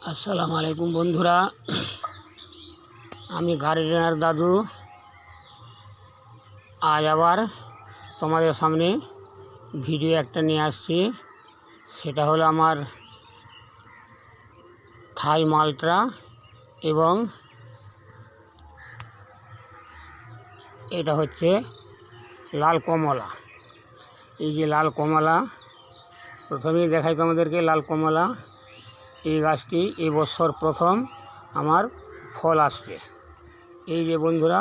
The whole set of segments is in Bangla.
আসসালামু আলাইকুম বন্ধুরা, আমি গার্ডেনার দাদু আজ আবার তোমাদের সামনে ভিডিও একটা নিয়ে আসছি। সেটা হলো আমার থাই মালটা এবং এটা হচ্ছে লাল কমলা। এই যে লাল কমলা, প্রথমেই দেখাই তোমাদেরকে লাল কমলা। এই গাছটি এবছর প্রথম আমার ফল আসছে। এই যে বন্ধুরা,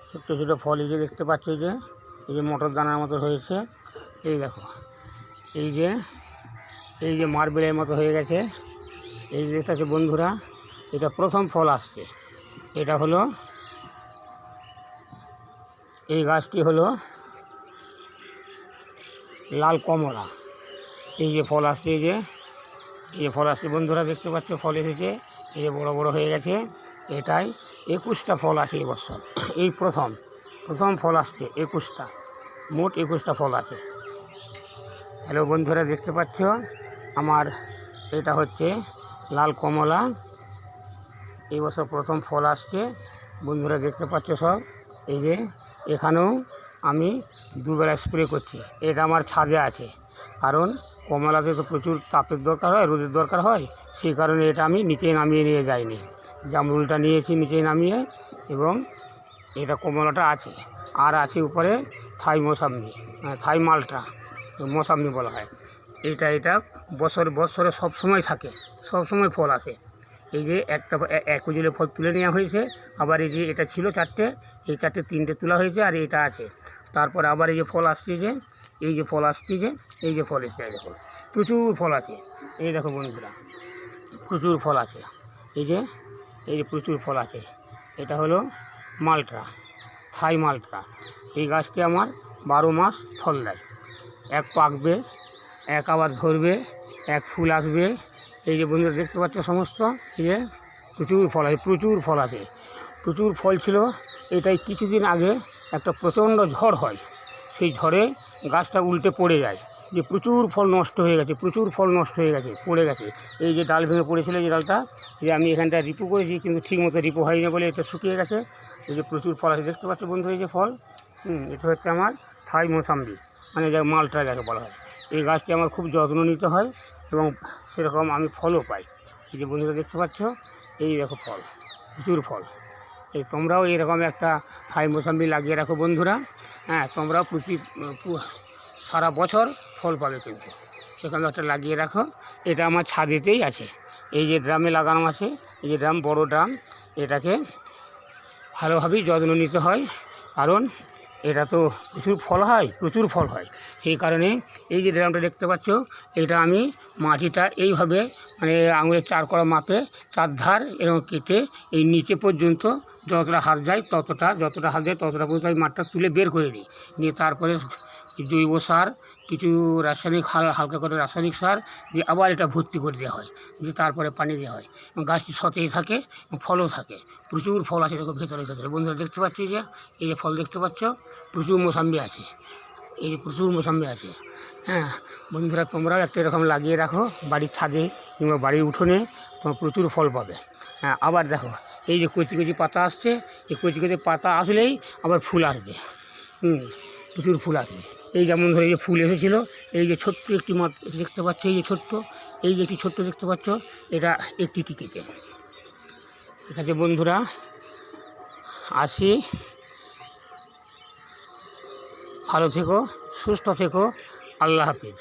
ছোটো ছোটো ফল এই যে দেখতে পাচ্ছ, এই যে মটর দানার মতো হয়েছে। এই দেখো, এই যে মার্বেলের মতো হয়ে গেছে। এই যে দেখতে বন্ধুরা, এটা প্রথম ফল আসছে। এটা হলো, এই গাছটি হলো লাল কমলা। এই যে ফল আসছে, এই যে ফল আসছে বন্ধুরা, দেখতে পাচ্ছ ফল এসেছে। এই যে বড়ো বড়ো হয়ে গেছে। এটাই 21টা ফল আছে এবছর। এই প্রথম ফল আসছে 21টা, মোট 21টা ফল আছে। হ্যালো বন্ধুরা, দেখতে পাচ্ছ আমার এটা হচ্ছে লাল কমলা। এই বছর প্রথম ফল আসছে বন্ধুরা, দেখতে পাচ্ছ সব। এই যে এখানেও আমি দুবেলা স্প্রে করছি। এটা আমার ছাদে আছে, কারণ কমলাতে তো প্রচুর তাপের দরকার হয়, রোদের দরকার হয়। সেই কারণে এটা আমি নিচে নামিয়ে নিয়ে যাইনি, জামরুলটা নিয়েছি নিচে নামিয়ে। এবং এটা কমলাটা আছে, আর আছে উপরে থাই মৌসাম্মি, থাই মালটা মৌসাম্মি বলা হয়। এটা বছরে সব সময় থাকে, সব সময় ফল আসে। এই যে একটা এক কুজলে ফল তুলে নেওয়া হয়েছে। আবার এই যে এটা ছিল 4টে, এই 3টে তোলা হয়েছে, আর এটা আছে। তারপরে আবার এই যে ফল আসছে, এই যে ফল আসছে, এই যে ফল এসছে, দেখো প্রচুর ফল আছে। এই দেখো বন্ধুরা, প্রচুর ফল আছে। এই যে প্রচুর ফল আছে। এটা হলো মালটা, থাই মালটা। এই গাছটি আমার 12 মাস ফল দেয়। এক পাকবে, এক আবার ধরবে, এক ফুল আসবে। এই যে বন্ধুরা দেখতে পাচ্ছ সমস্ত, এই যে প্রচুর ফল আছে, প্রচুর ফল আছে, প্রচুর ফল ছিল। এটাই কিছুদিন আগে একটা প্রচণ্ড ঝড় হয়, সেই ঝড়ে গাছটা উল্টে পড়ে যায়। যে প্রচুর ফল নষ্ট হয়ে গেছে, পড়ে গেছে। এই যে ডাল ভেঙে পড়েছিল, যে ডালটা, যে আমি এখানটা রিপু করেছি, কিন্তু ঠিক মতো রিপু হয়নি বলে এটা শুকিয়ে গেছে। এই যে প্রচুর ফল আছে, দেখতে পাচ্ছ বন্ধু, এই যে ফল। এটা হচ্ছে আমার থাই মৌসাম্মি, মানে যা মালটা যাকে বলা হয়। এই গাছটি আমার খুব যত্ন নিতে হয় এবং সেরকম আমি ফলও পাই। এই যে বন্ধুরা দেখতে পাচ্ছ, এই দেখো ফল, প্রচুর ফল। এই তোমরাও এরকম একটা থাই মৌসাম্মি লাগিয়ে রাখো বন্ধুরা। হ্যাঁ, তোমরাও সারা বছর ফল পাবে, কিন্তু সেখানে একটা লাগিয়ে রাখো। এটা আমার ছাদেতেই আছে। এই যে ড্রামে লাগানো আছে, এই যে ড্রাম, বড় ড্রাম। এটাকে ভালোভাবেই যত্ন নিতে হয়, কারণ এটা তো প্রচুর ফল হয়। সেই কারণে এই যে ড্রামটা দেখতে পাচ্ছ, এটা আমি মাটিটা এইভাবে, মানে আঙুলের 4 কড়া মাপে 4 ধার এরকম কেটে এই নিচে পর্যন্ত যতটা হাত যায় ততটা পর্যন্ত আমি মাটিটা তুলে বের করে দিই। নিয়ে তারপরে জৈব সার, কিছু রাসায়নিক, হালকা করে রাসায়নিক সার দিয়ে আবার এটা ভর্তি করে দেওয়া হয়, দিয়ে তারপরে পানি দেওয়া হয়। গাছটি সতেজ থাকে, ফলও থাকে। প্রচুর ফল আছে, দেখো ভেতরে বন্ধুরা দেখতে পাচ্ছি, এই যে ফল দেখতে পাচ্ছ, প্রচুর মৌসাম্মি আছে। এই যে প্রচুর মৌসাম্মি আছে। হ্যাঁ বন্ধুরা, তোমরাও একটা এরকম লাগিয়ে রাখো বাড়ির ছাদে কিংবা বাড়ির উঠোনে, তোমার প্রচুর ফল পাবে। হ্যাঁ, আবার দেখো এই যে কচি কচি পাতা আসছে, এই কচি কচি পাতা আসলেই আবার ফুল আসবে। প্রচুর ফুল আসবে। এই যেমন ধরে এই যে ফুল এসেছিলো, এই যে ছোট্ট একটি দেখতে পাচ্ছ, এই যে একটি ছোট্ট দেখতে পাচ্ছ, এটা একটি টিকেছে। ঠিক আছে বন্ধুরা, আসি, ভালো থেকো, সুস্থ থেকো, আল্লাহ হাফিজ।